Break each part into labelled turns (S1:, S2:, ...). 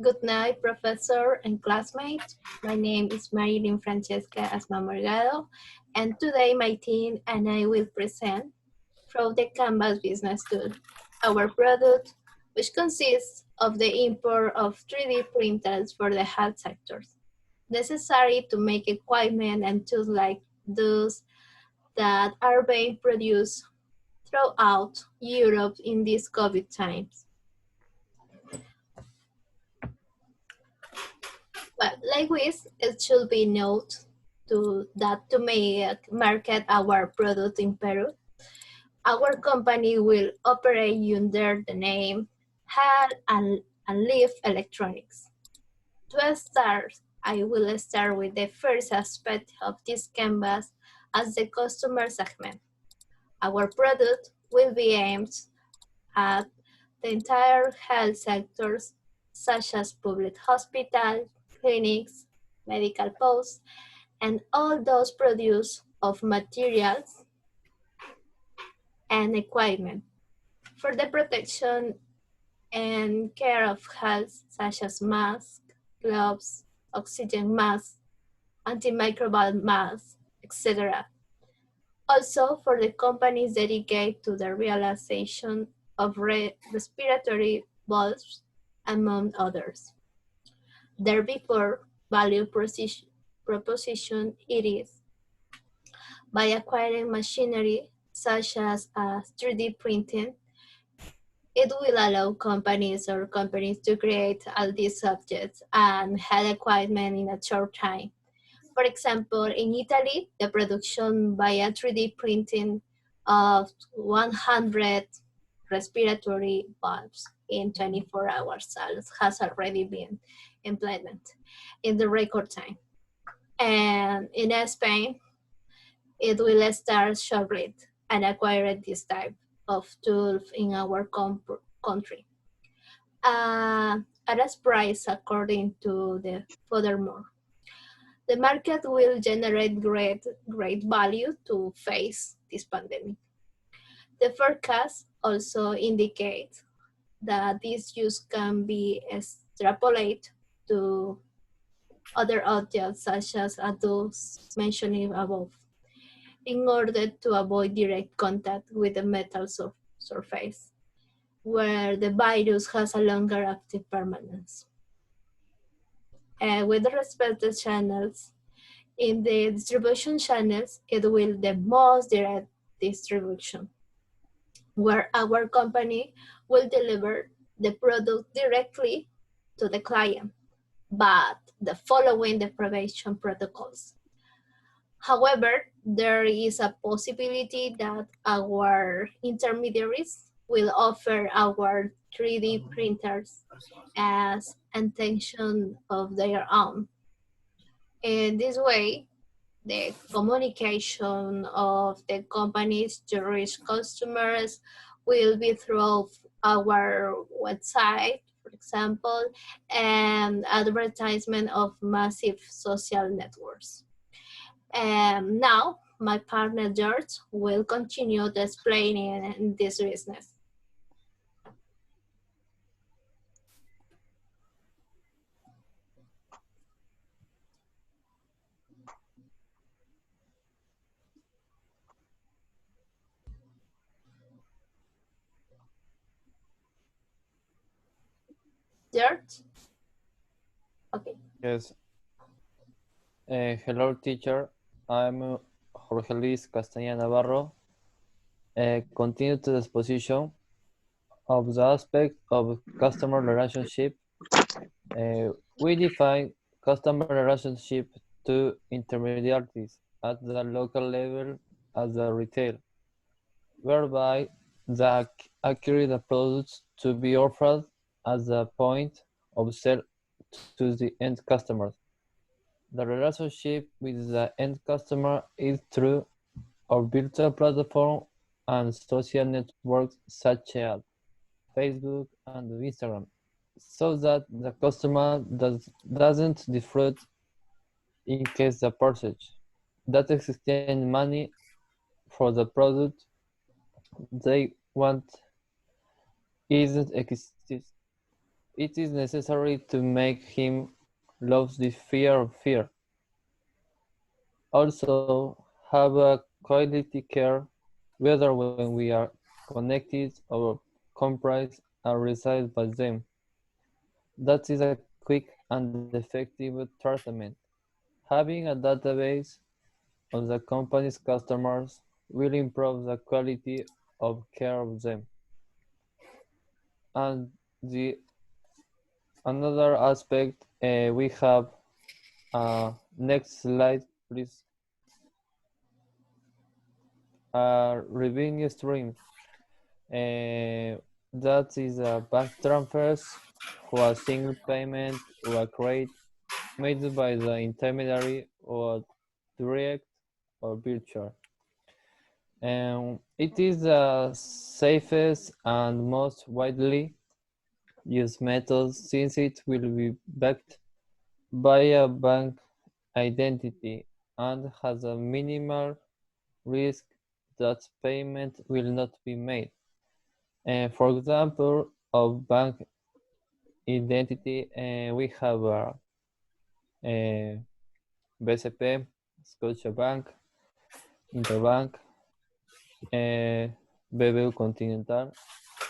S1: Good night, professor and classmates. My name is Marilyn Asmad Morgado, and today my team and I will present from the Canvas Business Tool, our product, which consists of the import of 3D printers for the health sectors, necessary to make equipment and tools like those that are being produced throughout Europe in these COVID times. But likewise, it should be noted that to market our product in Peru, our company will operate under the name Health and Live Electronics. To start, I will start with the first aspect of this canvas as the customer segment. Our product will be aimed at the entire health sectors, such as public hospitals, clinics, medical posts, and all those produce of materials and equipment for the protection and care of health, such as masks, gloves, oxygen masks, antimicrobial masks, etc. Also for the companies dedicated to the realization of respiratory valves, among others. Therefore, value proposition it is by acquiring machinery such as 3D printing, it will allow companies to create all these objects and have equipment in a short time. For example, in Italy, the production via 3D printing of 100 respiratory valves in 24 hours has already been implemented in the record time. And in Spain, it will start shortly and acquire this type of tool in our country. At a price according to the furthermore. The market will generate great value to face this pandemic. The forecast also indicates that this use can be extrapolated to other objects such as those mentioned above in order to avoid direct contact with the metal surface, where the virus has a longer active permanence. With respect to channels, in the distribution channels, it will the most direct distribution, where our company will deliver the product directly to the client, but following the prevention protocols. However, there is a possibility that our intermediaries will offer our 3D printers as intention of their own. In this way, the communication of the companies to reach customers will be through our website, for example, and advertisement of massive social networks. And now, my partner George will continue explaining this business. George? Okay.
S2: Yes. Hello, teacher. I'm Jorge Castañeda Navarro. Continue to the exposition of the aspect of customer relationship. We define customer relationship to intermediaries at the local level as the retail, whereby the acquire the products to be offered at the point of sale to the end customers. The relationship with the end customer is through our virtual platform and social networks such as Facebook and Instagram, so that the customer doesn't defraud in case the purchase that exchange money for the product they want isn't exists. It is necessary to make him lose the fear of fear. Also, have a quality care, whether when we are connected or comprised and reside by them. That is a quick and effective treatment. Having a database of the company's customers will improve the quality of care of them. And the another aspect we have next slide, please. Revenue stream. That is bank transfers for a single payment or a credit made by the intermediary or direct or virtual. It is the safest and most widely used method since it will be backed by a bank identity and has a minimal risk that payment will not be made. For example, of bank identity, we have BCP, Scotiabank, Interbank, BBU Continental,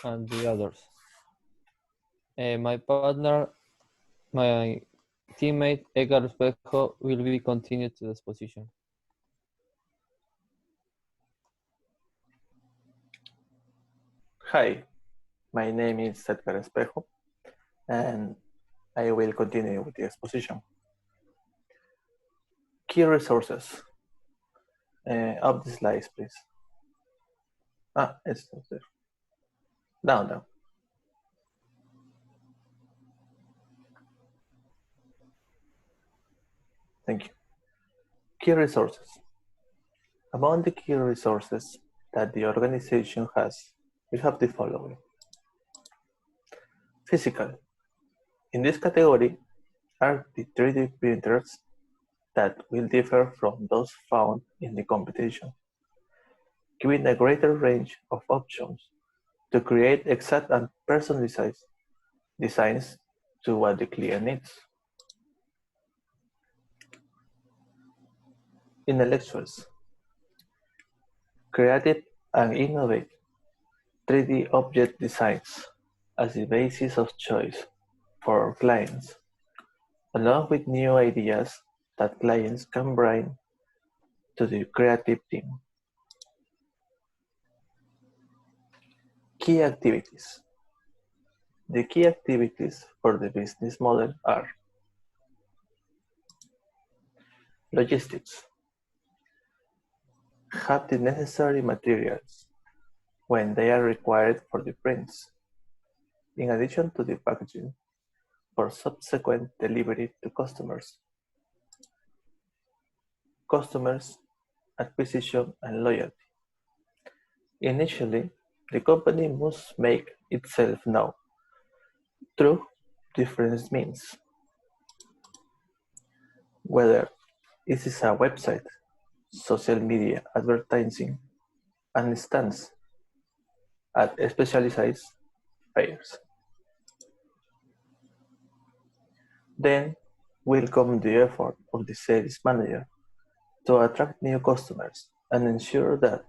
S2: and the others. My partner, my teammate Edgar Espejo will be continued to this position.
S3: Hi, my name is Edgar Espejo, and I will continue with the exposition. Key resources. Up the slides, please. It's there. Down. Thank you. Key resources. Among the key resources that the organization has, we have the following. Physical. In this category are the 3D printers that will differ from those found in the competition, giving a greater range of options to create exact and personalized designs to what the client needs. Intellectuals. Creative and innovative 3D object designs as the basis of choice for our clients, along with new ideas that clients can bring to the creative team. Key activities. The key activities for the business model are logistics. Have the necessary materials when they are required for the prints, in addition to the packaging for subsequent delivery to customers. Customers, acquisition, and loyalty. Initially, the company must make itself known through different means, whether it is a website, social media advertising, and stands at specialized fairs. Then will come the effort of the sales manager to attract new customers and ensure that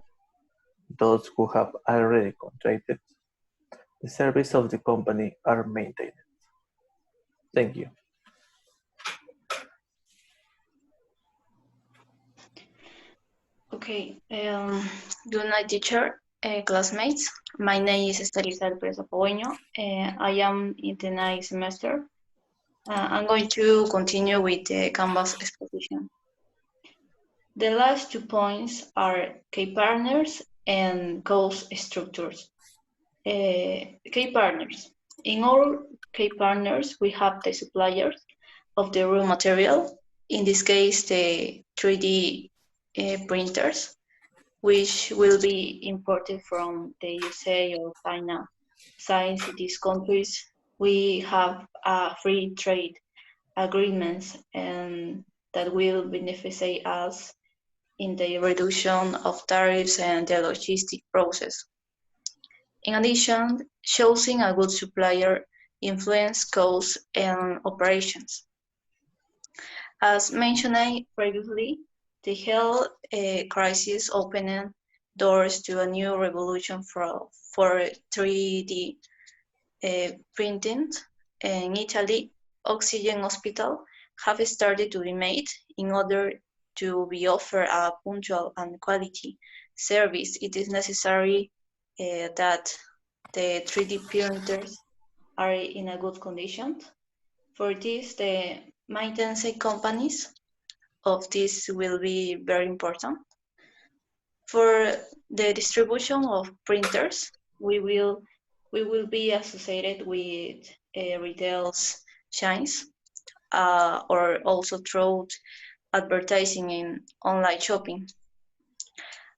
S3: those who have already contracted the service of the company are maintained. Thank you.
S4: Okay, good night, teacher, classmates. My name is Stella Pérez Apagueño. I am in the ninth semester. I'm going to continue with the Canvas exposition. The last 2 points are key partners and cost structures. Key partners. In all key partners, we have the suppliers of the raw material, in this case, the 3D printers, which will be imported from the USA or China. Since in these countries, we have free trade agreements and that will benefit us in the reduction of tariffs and the logistic process. In addition, choosing a good supplier influence costs and operations. As mentioned previously, the health crisis opened doors to a new revolution for 3D printing. In Italy, oxygen hospital have started to be made in order to be offered a punctual and quality service. It is necessary that the 3D printers are in a good condition. For this, the maintenance companies of this will be very important. For the distribution of printers, we will be associated with retail chains or also through advertising in online shopping.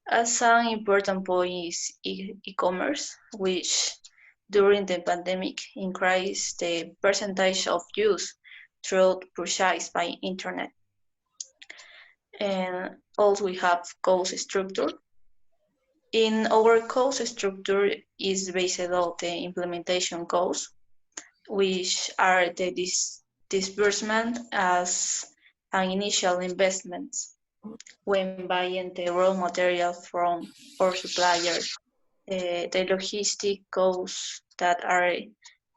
S4: As an important point is e-commerce, which during the pandemic increased the percentage of use through purchase by internet. And also we have cost structure. In our cost structure is based on the implementation costs, which are the disbursement as an initial investment when buying the raw material from our suppliers, the logistic costs that are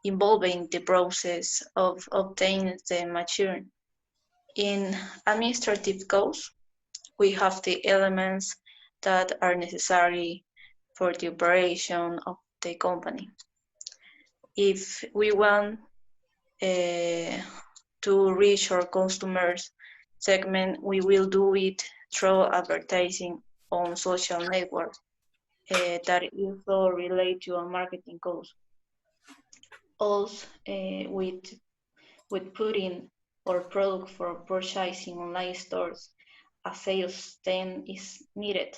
S4: involving the process of obtaining the material. In administrative costs, we have the elements that are necessary for the operation of the company. If we want to reach our customers segment, we will do it through advertising on social networks that also relate to a marketing cost. Also, with putting our product for purchasing online stores, a sales team is needed,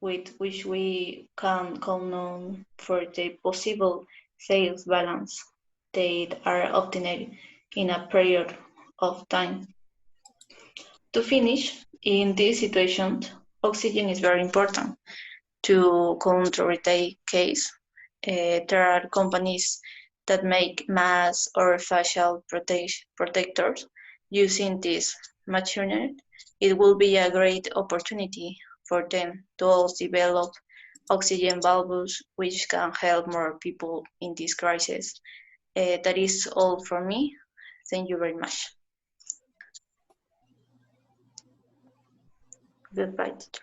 S4: with which we can count on for the possible sales balance that are obtained in a period of time. To finish, in this situation, oxygen is very important to counter retail case. There are companies that make masks or facial protectors using this machinery. It will be a great opportunity for them to also develop oxygen valves, which can help more people in this crisis. That is all for me. Thank you very much. Goodbye, teacher.